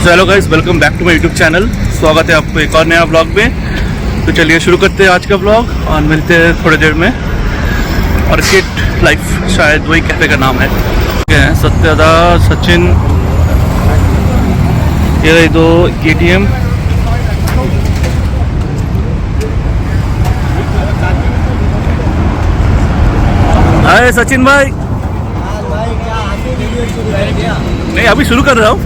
So hello guys, welcome back to my YouTube channel. स्वागत है आपको एक और नया व्लॉग में। तो चलिए शुरू करते हैं आज का व्लॉग और मिलते हैं थोड़ी देर में। ऑर्किड लाइफ शायद वही कैफे का नाम है। सत्यदा, सचिन, ये दो KTM। हाय सचिन भाई। नहीं, अभी शुरू कर रहा हूँ।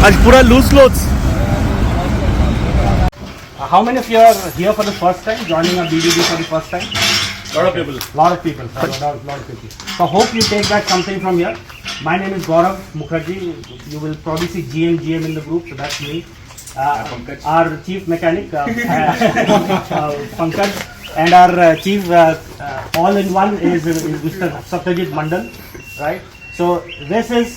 आज पूरा loose clothes. How many of you are here for the first time, joining a BDD for the first time? Lot of people. Lot of people. Lot of people. So hope you take back something from here. My name is Gaurav Mukherjee. You will probably see GM in the group, so that's me. Our chief mechanic, Pankaj, and our chief all-in-one is Mr. Satyajit Mandal, right? So this is,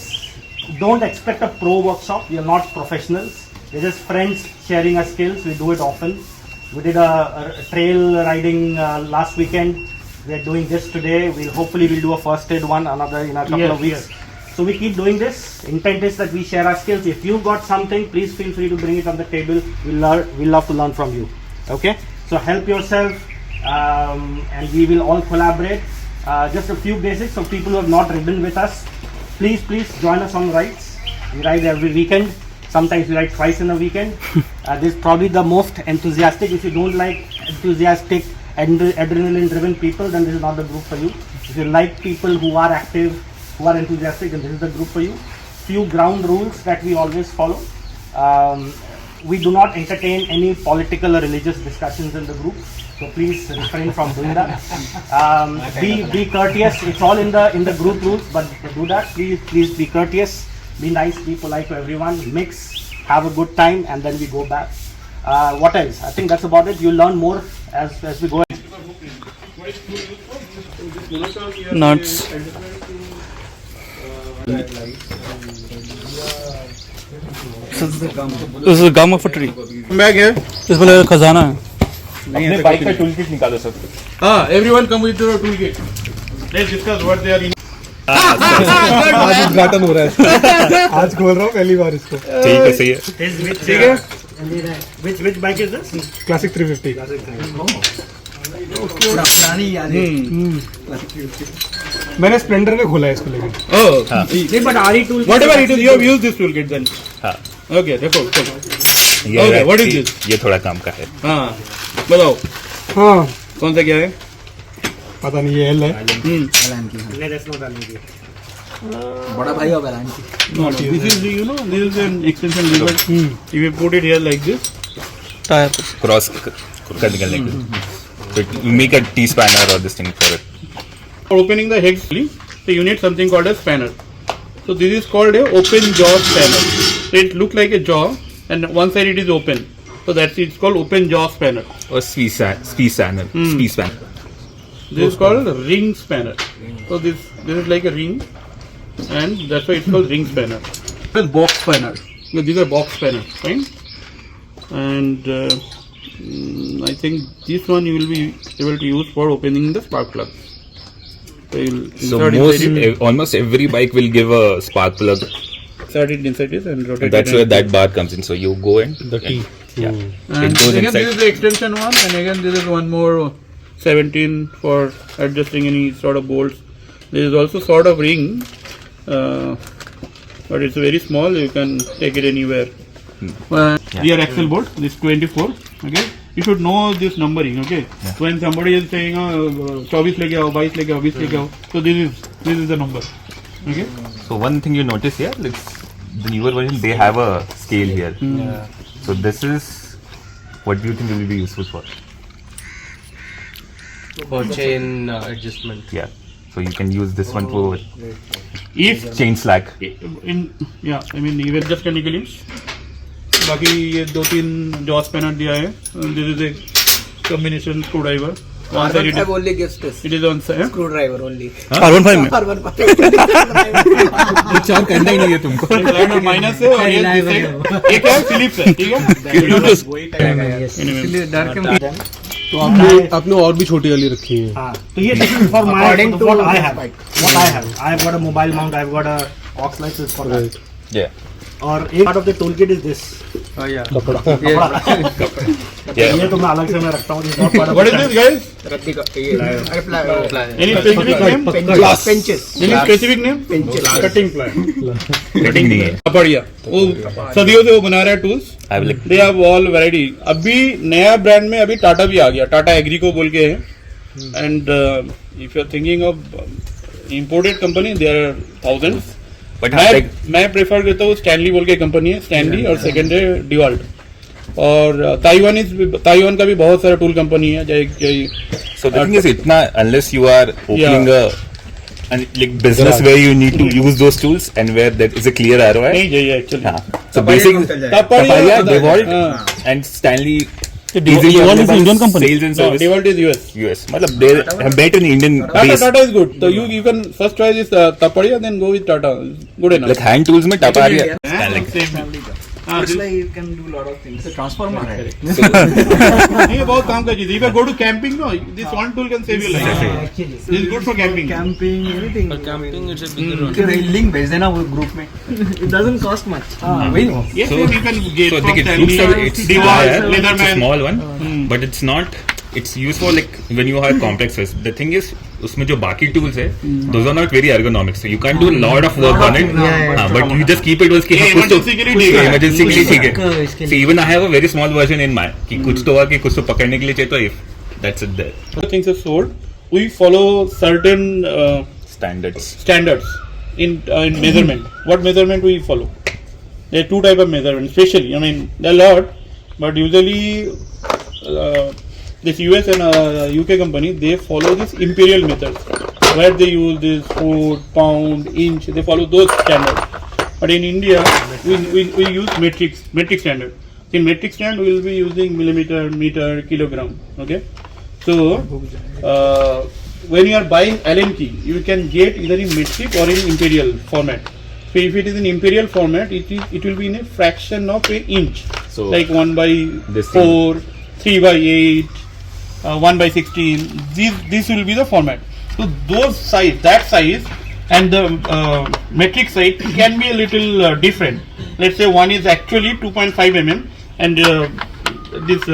don't expect a pro workshop. We are not professionals. We're just friends sharing our skills. We do it often. We did a trail riding last weekend. We are doing this today. We'll do a first aid one another in a couple of weeks. So we keep doing this. Intent is that we share our skills. If you've got something, please feel free to bring it on the table. We'll love to learn from you. Okay? So help yourself, and we will all collaborate. Just a few basics. So people who have not ridden with us, please join us on rides. We ride every weekend. Sometimes we ride twice in a weekend. This is probably the most enthusiastic. If you don't like enthusiastic and adrenaline-driven people, then this is not the group for you. If you like people who are active, who are enthusiastic, then this is the group for you. Few ground rules that we always follow. We do not entertain any political or religious discussions in the group. So please refrain from doing that. Be courteous. It's all in the group rules, but do that. Please be courteous. Be nice, be polite to everyone, mix, have a good time, and then we go back. What else? I think that's about it. You'll learn more as we go. Nuts. This is a gum of a tree. Bag है इसमें खजाना है। अपने bike का tool kit निकालो सब। हाँ, everyone come with your tool kit. Let's discuss what they are in. आज उद्घाटन हो रहा है। आज खोल रहा हूँ पहली बार इसको। ठीक है, सही है। ठीक है। Which bike is this? Classic 350। मैंने स्प्लेंडर में खोला है इसको लेकिन। नहीं, but RE tool. Whatever it is, you have used this tool kit then. हाँ, Okay, देखो। ये what is this? ये थोड़ा काम का है। हाँ, बताओ। हाँ, कौन सा क्या है? पता नहीं, ये L है। नहीं, that's not RE. बड़ा भाई होगा लाइन की। No, this is this is an extension lever. If you put it here like this, tyre cross कर निकलने के लिए। So it will make a T-spanner or this thing for it. for opening the hex, so you need something called a spanner. So this is called a open jaw spanner. So it looks like a jaw, and one side it is open. So it's called open jaw spanner. Or spanner. This is called ring spanner. So this is like a ring, and that's why it's called ring spanner. This is box spanner. So these are box spanners, fine. And I think this one you will be able to use for opening the spark plug. So almost every bike will give a spark plug. Insert it inside this and rotate That's it. where that bar comes in. So you go in. The T. Yeah. And It goes again, inside. this is the extension one, and again this is one more 17 for adjusting any sort of bolts. There is also sort of ring, but it's very small. You can take it anywhere. Rear axle bolt. This 24. Okay. You should know this numbering. Okay. Yeah. When somebody is saying 24 लेके आओ, 22 लेके आओ, 20 लेके आओ, so this is the number. Okay. So one thing you notice here, like the newer version, they have a scale here. So this is what do you think it will be useful for? For chain adjustment. Yeah. So you can use this one for If chain slack. I mean even just करने के लिए बाकी ये 2-3 jaw spanner दिया है. This is a combination screwdriver. One side it is, only gives this. it is on side. Screwdriver only. R15 में चार करना ही नहीं है तुमको. माइनस है और ये क्या है? फिलिप्स है. ठीक है. तो आपने और भी छोटी वाली रखी है. हाँ, तो ये this is for my According to what I have. bike. What I have. I have got a mobile mount. I have got a aux license for that. Yeah. और एक part of the toolkit is this. कपड़ा. Yeah. ये तो मैं अलग से मैं रखता हूँ. This is not part of What is the this, guys? रद्दी का ये Any specific name? पेंचेस Any specific name? Cutting ply. Cutting नहीं है. बढ़िया. वो सदियों से वो बना रहा है tools. I will like. They have all variety. अभी नया ब्रांड में अभी टाटा भी आ गया. टाटा एग्रीको बोल के है. And if you are thinking of imported company, there are thousands. But हाँ, like, मैं प्रेफर करता हूँ स्टैनली बोल के कंपनी है. स्टैनली और सेकंड है डिवाल्ट. और ताइवान का भी बहुत सारा टूल कंपनी है. so the thing is, इतना unless you are opening a like business where you need to use those tools and where there is a clear ROI. नहीं चाहिए एक्चुअली. हाँ. So basically, Taparia, Devolt and Stanley. Devolt is Indian company. Sales and service. DeWalt is US. US. मतलब they have built an Indian base. Tata is good. So you can first try this Taparia, then go with Tata. Good enough. Like hand tools में Taparia. you can do lot of things. Transformer है. नहीं, ये बहुत काम का चीज. If you go to camping, no, this one tool can save your life. This is good for camping. Camping, anything. For camping, it's a bigger one. Link भेज देना वो group में. It doesn't cost much. वही ना. Yes, So- you can get So from it Stanley, looks like it's Dewalt, it's a Leatherman. small one, but it's not. It's used for like when you have complex ways. The thing is, उसमें जो बाकी tools है, those are not very ergonomic. So you can't do a lot of work on it. हाँ, but you just keep it once कि हाँ, कुछ तो emergency के लिए ठीक है. emergency के लिए ठीक है. So even I have a very small version in my कि कुछ तो हुआ कि कुछ तो पकड़ने के लिए चाहिए तो if that's it there. Other things are sold. We follow certain Standards. standards in measurement. What measurement we follow? There are two type of measurement, especially. I mean, there are a lot, but usually this US and UK company, they follow this imperial methods, where they use this foot, pound, inch. They follow those standards. But in India, we use metric standard. In metric standard, we will be using millimeter, meter, kilogram. Okay, so when you are buying Allen key, you can get either in metric or in imperial format. So if it is in imperial format, it will be in a fraction of an inch, So like 1/4, 3/8, 1/16. This will be the format. So those size, that size, and the metric size can be a little different. Let's say one is actually 2.5 mm, and this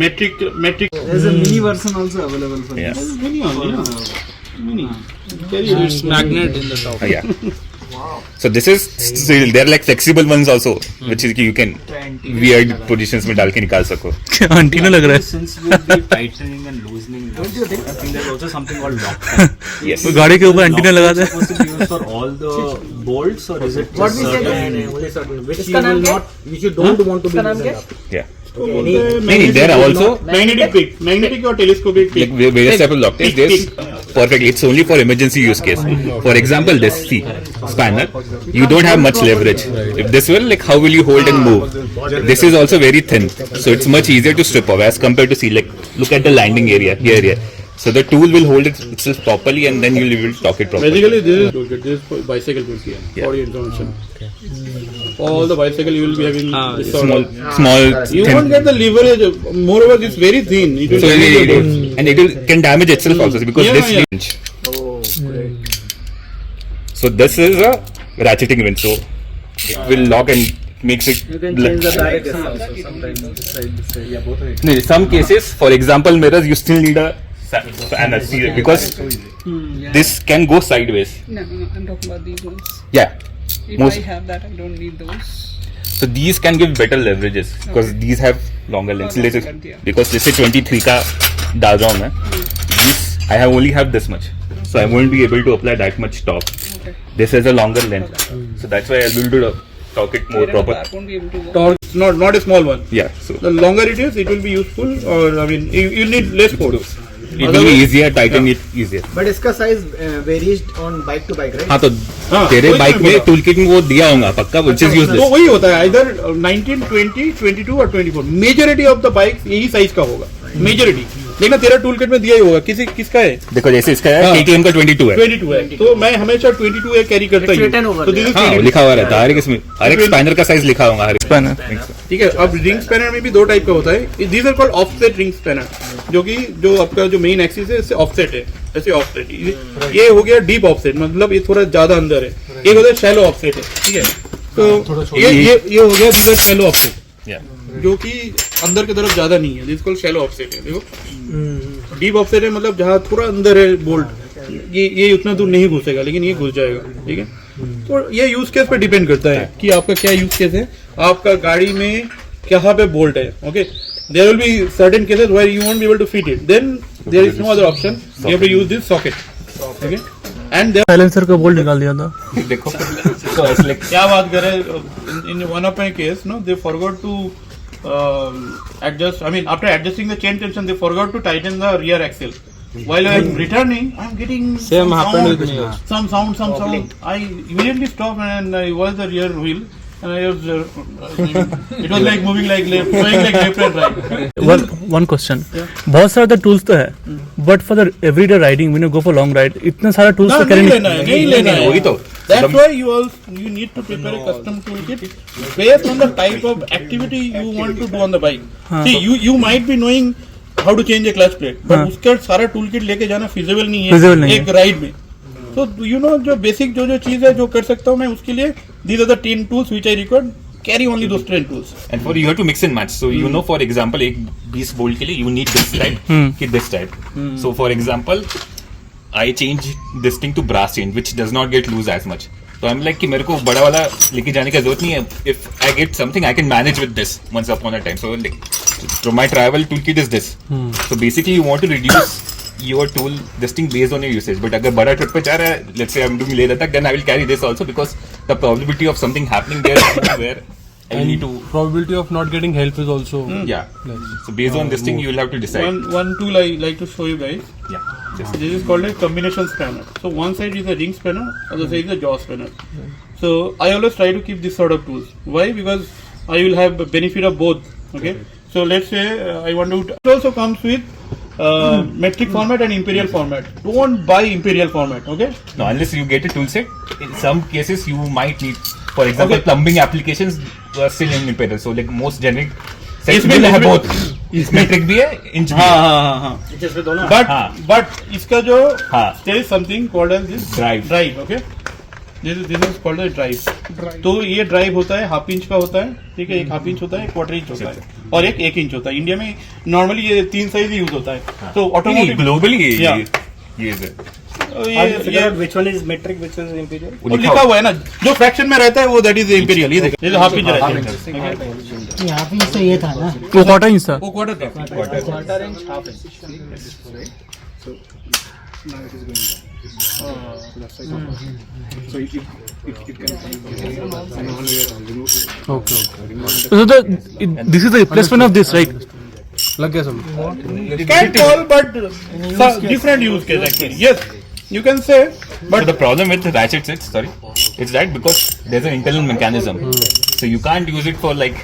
metric. There's a mini version also available for Yeah. this. Mini only, mini. It's magnet in the top. Yeah. So this is still there are like flexible ones also, which is कि you can weird positions में डाल के निकाल सको. Antenna लग रहा है. Since we'll be tightening and loosening now, I think there's also something called lock time. Yes. वो गाड़ी के ऊपर अंटीना लगा दे. Supposed to be used for all the bolts, or is it What just we said, certain? only certain, which you will not, which you don't want to be loosened up. Yeah. नहीं, there are also magnetic or telescopic like pick. various type of lock tests. There's perfect. It's only for emergency use case. For example, this spanner, you don't have much leverage. If this will, like, how will you hold and move? This is also very thin, so it's much easier to strip off as compared to see. Like, look at the landing area here. So the tool will hold itself properly, and then you'll be able to stock it properly. Basically, this is for bicycle tools here. For your information. All the bicycle you will be having this sort Small, of. small, You thin. won't get the leverage. Moreover, it's very thin. It will So damage your it boat. and it will, can damage itself also because Yeah, this yeah. wrench. So this is a ratcheting wrench. So it will lock and makes it. You can change the direction also. Sometimes this side. Yeah, both ways. No, some cases, for example, mirrors, you still need a spanner because this can go sideways. No, I'm talking about these ones. Yeah. If Most- I have that, I don't need those. So these can give better leverages because these have longer lengths. Longer Let's say- length, yeah. because let's say 23 का डाल रहा हूँ मैं. This I have only have this much, so I won't be able to apply that much torque. Okay. This has a longer length, so that's why I'll be able to torque it more Fair enough, proper. that won't be able to work. Torque, not a small one. Yeah, so The longer it is, it will be useful. Or I mean, you need less force. it will be easier, tighten it easier. But इसका size varies on bike to bike, right? हाँ तो हाँ, तेरे वही bike मैं में बोला। Tool kit में वो दिया होगा पक्का, which is तो useless. वही होता है either 19, 20, 22 और 24. मेजोरिटी ऑफ द बाइक यही साइज का होगा. मेजोरिटी देखना तेरा टूल किट में दिया ही होगा, किसका है? देखो जैसे इसका है हाँ। KTM का 22 है, 22 है, तो मैं हमेशा 22 कैरी करता ही हूँ। तो this is हाँ 22। लिखा हुआ रहता है हर एक इसमें, हर एक स्पैनर का साइज लिखा होगा हर एक स्पैनर। ठीक है। अब रिंग स्पैनर में भी दो टाइप का होता है, these are called offset ring spanner, जो आपका जो मेन एक्सिस है इससे ऑफसेट है, ऐसे ऑफसेट। ये हो गया डीप ऑफसेट, मतलब ये थोड़ा ज्यादा अंदर है। एक होता है शैलो ऑफसेट है, ठीक है। तो ये हो गया, दीज आर शैलो ऑफसेट, जो कि अंदर की तरफ ज्यादा नहीं है, दिस कॉल्ड शैलो ऑफसेट है। देखो डीप ऑफसेट है, मतलब जहाँ थोड़ा अंदर है बोल्ट, ये उतना दूर नहीं घुसेगा, लेकिन ये घुस जाएगा, ठीक है। तो ये यूज केस पे डिपेंड करता है कि आपका क्या यूज केस है, आपका गाड़ी में कहाँ पे बोल्ट है। Okay, there will be certain cases where you won't be able to fit it, then there is no other option, you have to use this socket. Okay, and silencer का bolt निकाल दिया था। देखो तो ऐसे like क्या बात कर रहे हैं, in one of my case no they forgot to adjust, I mean after adjusting the chain tension they forgot to tighten the rear axle. While I am returning, I am getting some sound. I immediately stopped and I was the rear wheel and I was it was like moving like left, going like left and right. One question, बहुत सारे tools तो है, but for the everyday riding when you go for long ride इतना सारा tools तो नहीं carry लेना है। वही तो That's why you need to prepare a custom toolkit based on the type of activity you want to do on the bike. See, you might be knowing how to change a clutch plate, but उसका सारा toolkit लेके जाना feasible नहीं है एक ride में। So you know जो basic जो चीज है जो कर सकता हूँ मैं, उसके लिए these are the 10 tools which I record. Carry only those 10 tools. and for you have to mix and match, so you know for example एक 20 बोल्ट के लिए you need this type कि this type. So for example I change this thing to brass chain which does not get loose as much. So I'm like कि मेरे को बड़ा वाला लेके जाने का जरूरत नहीं है. If I get something I can manage with this once upon a time. So like so my travel toolkit is this. So basically you want to reduce your tool this thing based on your usage. But अगर बड़ा trip पे जा रहा है, let's say I'm doing Leh Ladakh, then I will carry this also because the probability of something happening there where I need to probability of not getting help is also yeah. So based on this thing you will have to decide. One tool I like to show you guys. Yeah. Just This is called a combination spanner. So one side is a ring spanner, other side is a jaw spanner. So I always try to keep this sort of tools. Why? Because I will have the benefit of both. Okay. So let's say I want to. It also comes with metric format and imperial format. Don't buy imperial format. Okay. no, unless you get a tool set. In some cases you might need, for example, plumbing applications are still in imperial. So like most generic sets will have both. metric भी है, inch भी है. हाँ. But इसका जो there is something called as this Drive. Okay. This is called a drive. तो ये drive होता है हाफ इंच का होता है, ठीक है, एक हाफ इंच होता है, एक क्वार्टर इंच होता है और एक इंच होता है। इंडिया में नॉर्मली ये 3 साइज यूज होता है। तो ऑटोमोटिव ग्लोबली Yeah. ये है. ये which one is metric, which one is imperial? वो लिखा हुआ है ना, जो फ्रैक्शन में रहता है वो दैट इज इंपीरियल। ये देखो, ये हाफ इंच रहता है, यहाँ पे इससे ये था ना, वो क्वार्टर इंच था। वो क्वार्टर था। So this is the replacement of this, right? लग गया समझ. Can call, but different use case actually. Yes, you can say, But but the problem with the ratchet sets, it's that because there's an internal mechanism, so you can't use it for like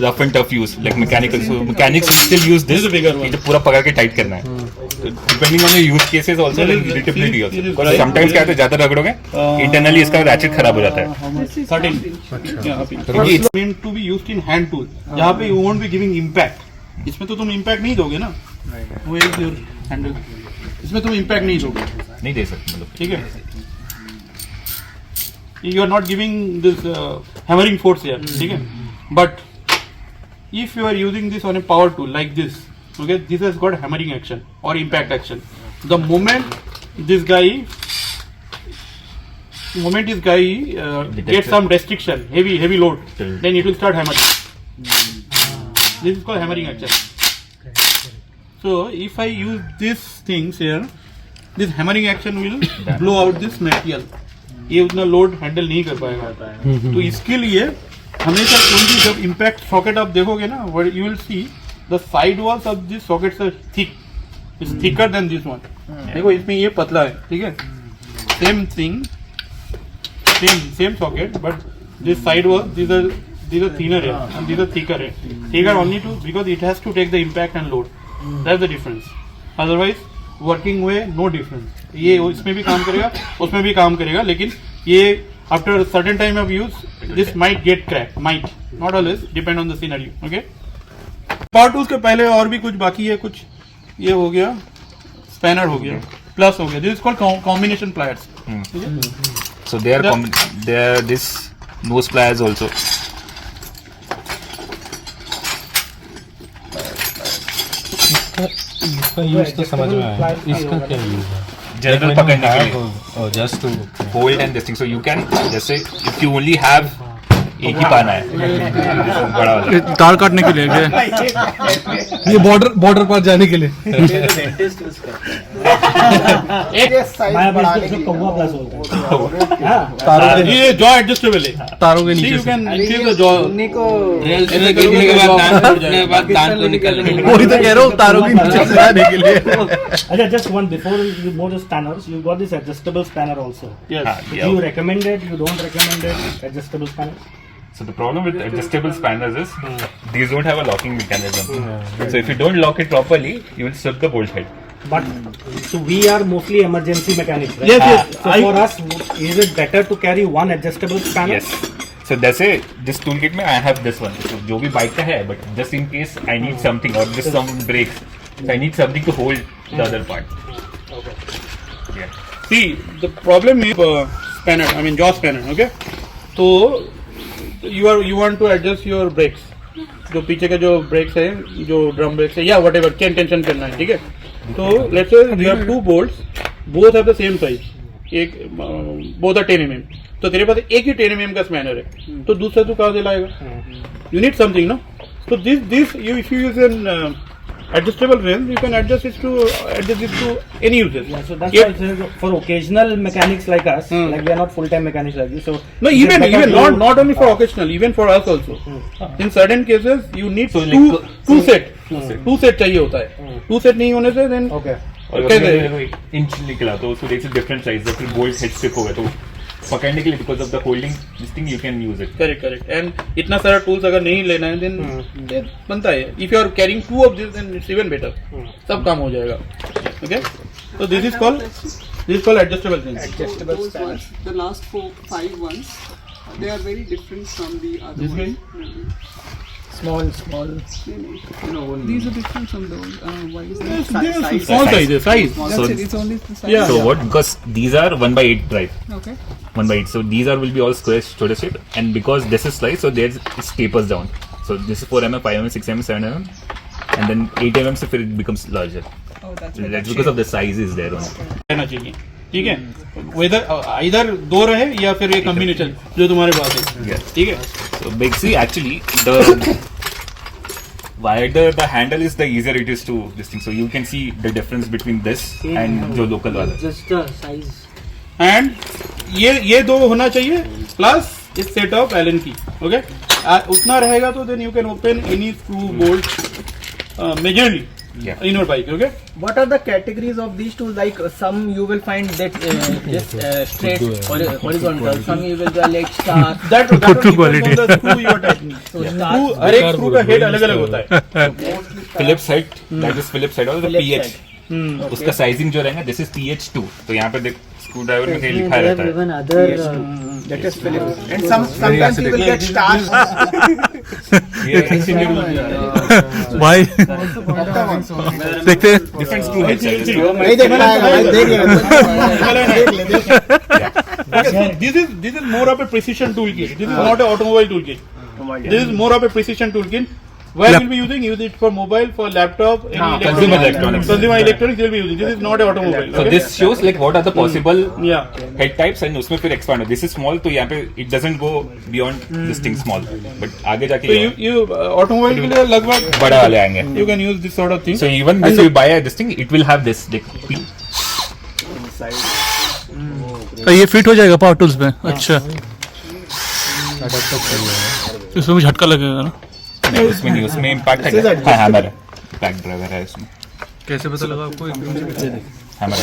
rough and tough use, like mechanical. So mechanics will still use this. This is a bigger one. ये जो पूरा पकड़ के tight करना है. So depending on the use cases also, like readability also. Because sometimes क्या होता है, ज्यादा रगड़ोगे, internally इसका ratchet खराब हो जाता है. 13. Yeah, it's meant to be used in hand tool. जहाँ पे you won't be giving impact. इसमें तो तुम impact नहीं दोगे ना. Where is your handle? इसमें तुम impact नहीं दोगे. नहीं दे सकते मतलब. ठीक है. You are not giving this hammering force here. ठीक है. But if you are using this on a power tool like this, okay, this has got hammering action or impact action. The moment this guy gets some restriction, heavy load, then it will start hammering. This is called hammering action. So if I use these things here, this hammering action will blow out this material. ये उतना load handle नहीं कर पाएगा। तो इसके लिए हमेशा कोई भी जब इम्पैक्ट सॉकेट आप देखोगे ना, you will see the side walls of this sockets are thick, is thicker than this one. देखो इसमें ये पतला है, ठीक है, same thing, same socket, but this side walls these are thinner here and these are thicker here. Thicker only to because it has to take the impact and load. That's the difference. Otherwise working way no difference. ये इसमें भी काम करेगा, उसमें भी काम करेगा, लेकिन ये after certain time of use this might get crack, might not always, depend on the scenario. Okay, part two के पहले और भी कुछ बाकी है, कुछ ये हो गया, स्पैनर हो गया, प्लस हो गया, this is called combination pliers. So they are this nose pliers also. इसका यूज तो समझ में आया, इसका क्या यूज है? General पकड़ने के लिए, just to hold and this thing. So you can जैसे if you only have एक ही पाना है बड़ा वाला, तार काटने के लिए क्या? ये बॉर्डर पर जाने के लिए। जो कौवा प्लस होता है, ये जॉ एडजस्टेबल है, तारों के See, नीचे you से। can increase the jaw. दांत को निकालने के लिए वही तो कह रहा हूँ, तारों के नीचे से आने के लिए। अच्छा, just one before you go to spanners, you got this adjustable spanner also. Yes. Do you recommend it? You don't recommend it? Adjustable spanner? So the problem with adjustable spanners is these don't have a locking mechanism. So if you don't lock it properly, you will slip the bolt head. But so we are mostly emergency mechanics, right? Yes, yes. So for us, is it better to carry one adjustable spanner? Yes. So that's it. This toolkit में I have this one. So जो भी bike का है, but just in case I need something or just some brakes, so I need something to hold the other part. Okay. Yeah. See, the problem is spanner, I mean jaw spanner, okay? तो you want to adjust your brakes, जो पीछे का जो brakes है, जो drum brakes है, या whatever, chain tension करना है, ठीक है? तो let's say you have two bolts, both have the same size, एक both are 10 mm, तो तेरे पास एक ही 10 mm का स्पैनर है, तो दूसरा तू कहाँ से लाएगा? You need something, no? So this you if you use an adjustable rim, you can adjust it to any uses. Yeah, so that's If- why I say for occasional mechanics like us, like we are not full-time mechanics like you. So No, it's even better to- not only for occasional, even for us also. In certain cases, you need So two set चाहिए होता है. Two set नहीं होने से then Okay. और कैसे? उसमें inch निकला तो उसको देखिए डिफरेंट साइज है, फिर बोल्ट हेड स्टिक हो गया, तो पकड़ने के लिए because of the holding this thing you can use it. Correct. And इतना सारा tools अगर नहीं लेना है then ये बनता है. If you are carrying two of this, then it's even better. सब काम हो जाएगा. Okay? So this is called adjustable things. Those ones, the last 4-5 ones, they are very different from the other This ones. small No, these are different from those. Why is that? Size. Small size. That's So- it. It's only the size. Yeah. So what? Because these are 1/8 drive. Okay. 1/8. So these are will be all square shape, and because this is sliced, so there's it tapers down. So this is 4 mm, 5 mm, 6 mm, 7 mm, and then 8 mm. So it becomes larger. Oh, that's why That's because of the size is there only. रहना चाहिए. ठीक है? Whether इधर दो रहे या फिर ये combination जो तुम्हारे पास है. Yeah. ठीक है? So basically, actually, the wider the handle is, the easier it is to this thing. So you can see the difference between this and जो local वाला. Just the size. एंड ये दो होना चाहिए प्लस इस set of Allen key. Okay, उतना रहेगा तो then you can open any screw bolt majorly in your bike. Okay, What are the categories of these tools? Like some you will find that just straight or horizontal. Some you will do like star. that depends on the screw you are tightening. So Screw, star. हर एक screw का head अलग अलग होता है. Phillips head, that is Phillips head, or the Phillips PH. उसका sizing जो रहेगा, this is PH2. तो यहाँ पे देख स्क्रू ड्राइवर में कहीं लिखा रहता है. Even other That is Phillips. And sometimes you will get stars. भाई देखते हैं. Different screw heads. नहीं देख पाएगा भाई, देख ले. This is more of a precision toolkit. This is not an automobile toolkit. This is more of a precision toolkit. Where we'll be use it for mobile, for laptop, any Consumer electronics. Consumer electronics we'll be using. This is not an automobile. So okay? this shows like what are the possible Yeah. head types, and उसमें फिर expand हो. This is small, तो यहाँ पे it doesn't go beyond this thing small. But आगे जाके So you automobile के लिए लगभग बड़ा वाले आएंगे. you can use this sort of thing. So even if you buy this thing, it will have this. ये फिट हो जाएगा पावर टूल्स में. अच्छा, इसमें मुझे झटका लगेगा ना. नहीं, उसमें नहीं, उसमें इम्पैक्ट है. हाँ, हैमर है, इम्पैक्ट ड्राइवर है उसमें. कैसे पता लगा आपको? हैमर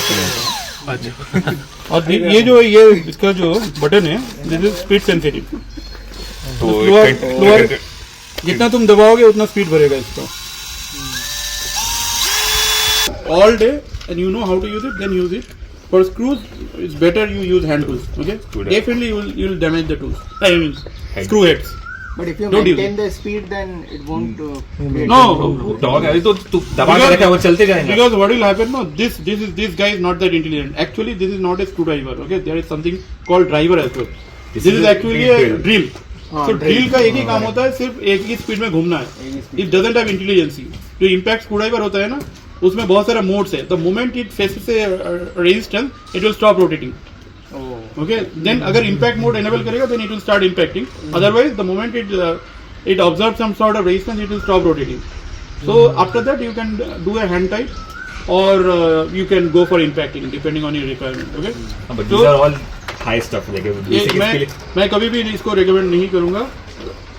है. और ये इसका जो बटन है, दिस इज स्पीड सेंसिटिव. तो लोअर जितना तुम दबाओगे उतना स्पीड भरेगा इसका. all day and you know how to use it, then use it. For screws, it's better you use hand tools. Okay, definitely you will damage the tools. I mean, screw heads. But if you Don't use maintain the speed, then it won't. No, dog अभी तो तू दबा के रखा है, वो चलते जाएंगे. because what will happen? No, this guy is not that intelligent. Actually, this is not a screwdriver. Okay, there is something called driver as well. This is actually a drill. So drill का एक ही काम होता है, सिर्फ एक ही speed में घूमना है. It doesn't have intelligence. जो impact screwdriver होता है ना, उसमें बहुत सारा मोड्स है. The moment it faces a resistance, it will stop rotating. Okay, then अगर impact mode enable करेगा, then it will start impacting. Otherwise, the moment it observes some sort of resistance, it will stop rotating. So after that, you can do a hand tight, or you can go for impacting depending on your requirement. Okay. But these are all high stuff. Like मैं कभी भी इसको recommend नहीं करूँगा.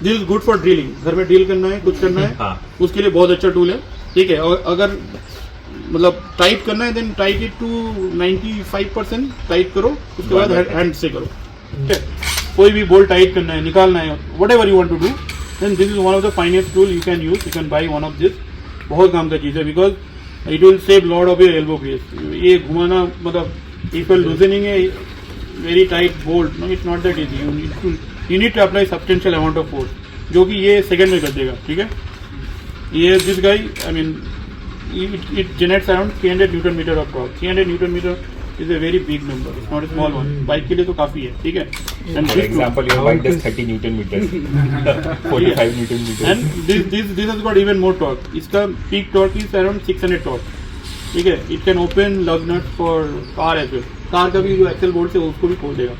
This is good for drilling. घर में drill करना है, कुछ करना है, उसके लिए बहुत अच्छा टूल है. ठीक है. और अगर मतलब टाइट करना है, then tight it to 95% tight करो, उसके बाद हैंड से करो. कोई भी बोल्ट टाइट करना है, निकालना है, whatever you want to do, then this is one of the finest tool you can use. You can buy one of this. बहुत काम का चीज़ है, because it will save lot of your elbow grease. ये घुमाना मतलब if you loosening a very tight bolt, no it's not that easy. You need to apply substantial amount of force, जो कि ये सेकंड में कर देगा. ठीक है. ये this guy, I mean, it generates around 300 Newton meter of torque. 300 Newton meter is a very big number. It's not a small one. Bike के लिए तो काफी है. ठीक है. And for example, your bike does 30 Newton meters, 45 Newton meters. And this has got even more torque. इसका peak torque is around 600 torque. ठीक है. It can open lug nuts for car as well. Car का भी जो Excel bolt है उसको भी खोल देगा.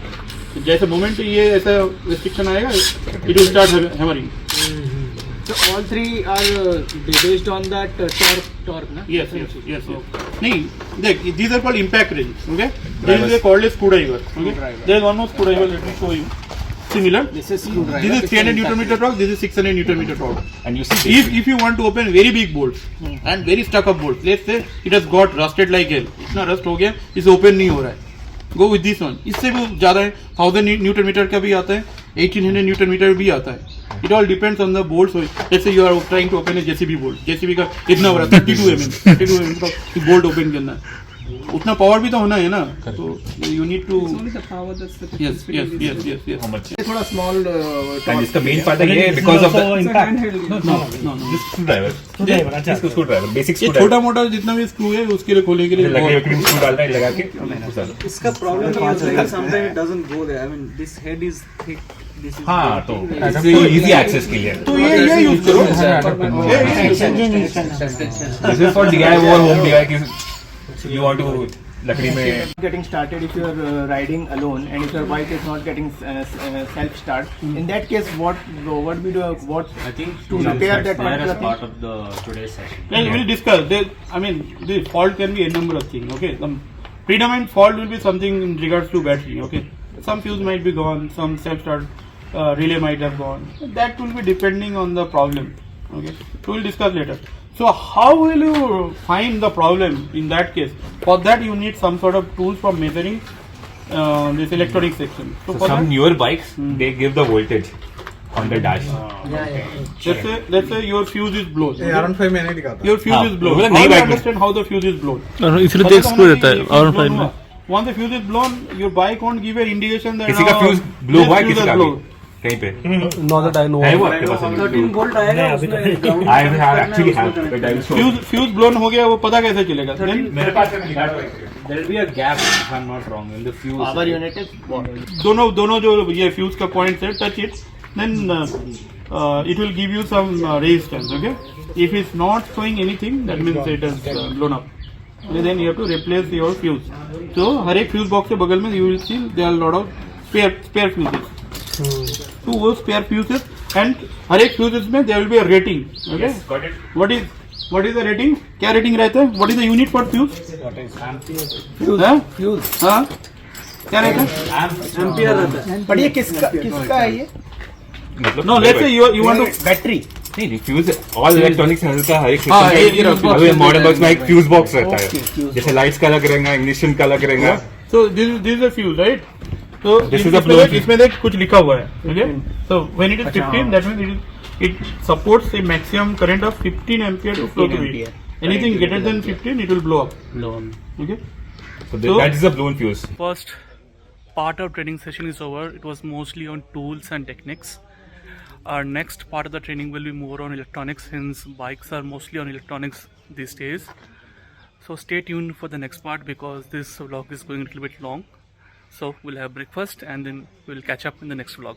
जैसे मोमेंट ये ऐसा restriction आएगा, it will start hammering. So all three are based on that torque, na? Yes. नहीं, देख, these are called impact range. Okay. This is called a screwdriver. Okay. There is one more screwdriver. Let me show you. Similar. This is screwdriver. This is 300 Newton meter torque. This is 600 Newton meter torque. And you see, if you want to open very big bolts and very stuck up bolts, let's say it has got rusted like hell. इतना rust हो गया, इसे open नहीं हो रहा है. Go with this one. इससे भी ज़्यादा है, 1000 Newton meter का भी आता है, 1800 Newton meter भी आता है. It all depends on the bolt. So let's say you are trying to open a JCB bolt. JCB का इतना बड़ा 32 mm का bolt open करना है. उतना पावर भी तो होना है ना. तो you need to. It's only the power that's the Yes. how much? थोड़ा small. And इसका main फायदा ये है because of the handheld. No. this screwdriver. इसको screwdriver, basic ये screwdriver. छोटा मोटा जितना भी स्क्रू है उसके लिए खोलने के लिए. लगे क्रीम स्क्रू डालना है, लगा के घुसा दो. इसका प्रॉब्लम ये होता है कि sometimes it doesn't go there. I mean, this head is thick. This is हाँ, तो इजी एक्सेस के लिए. तो ये यूज करो. This is for DIY or home DIY कि you want to लकड़ी में. Getting started if you are riding alone and if your bike is not getting self start. In that case, what we do? What I think to repair that particular as part of the today's session. Well, we'll discuss. I mean, the fault can be a number of things. Okay, the predominant fault will be something in regards to battery. Okay, some fuse might be gone, some self-start relay might have gone. That will be depending on the problem. Okay, so we'll discuss later. So how will you find the problem in that case? For that, you need some sort of tools for measuring this electronic section. So for Some that, newer bikes they give the voltage on the dash. let's say your fuse is blown. Okay? R15 में नहीं दिखाता. Your fuse हाँ, is blown. मतलब How नई do you bike में. understand how the fuse is blown? इसलिए तो एक स्क्रू रहता है और फाइल में. Once the fuse is blown, your bike won't give an indication that किसी का now फ्यूज ब्लो हुआ है, this किसी fuse का is भी blown. कहीं पे Not that I know. है वो आपके पास. 13 volt आएगा उसमें. I have actually have, but I will show. Fuse blown हो गया, वो पता कैसे चलेगा? Then मेरे पास है, दिखा दो. There will be a gap if I'm not wrong in the fuse. power unit is what? दोनों जो ये fuse का point है, touch it, then it will give you some resistance. Okay, if it's not showing anything, that means it has blown up. Then you have to replace your fuse. So हर एक fuse box के बगल में you will see there are a lot of spare fuses. तो वो spare fuses and हर एक fuses में there will be a rating. Okay, Yes, got it. what is the rating? क्या rating रहता है? What is the unit for fuse? हाँ? हाँ? क्या रहता है? Ampere रहता है. But ये किसका है ये? मतलब No, let's say you want to Battery. नहीं फ्यूज ऑल इलेक्ट्रॉनिक्स का हर एक हाँ, ये रखो. अभी मॉडर्न बॉक्स में एक फ्यूज बॉक्स रहता है. जैसे लाइट्स का अलग रहेगा, इग्निशन का अलग रहेगा. So this is a fuse, right? So This is a blown fuse. इसमें देख कुछ लिखा हुआ है. Okay? So when it is 15, that means it supports a maximum current of 15 ampere to flow through it. Anything greater than 15, it will blow up. Okay. So So- that is a blown fuse. First part of training session is over. It was mostly on tools and techniques. Our next part of the training will be more on electronics, since bikes are mostly on electronics these days. So stay tuned for the next part, because this vlog is going a little bit long. So we'll have breakfast and then we'll catch up in the next vlog.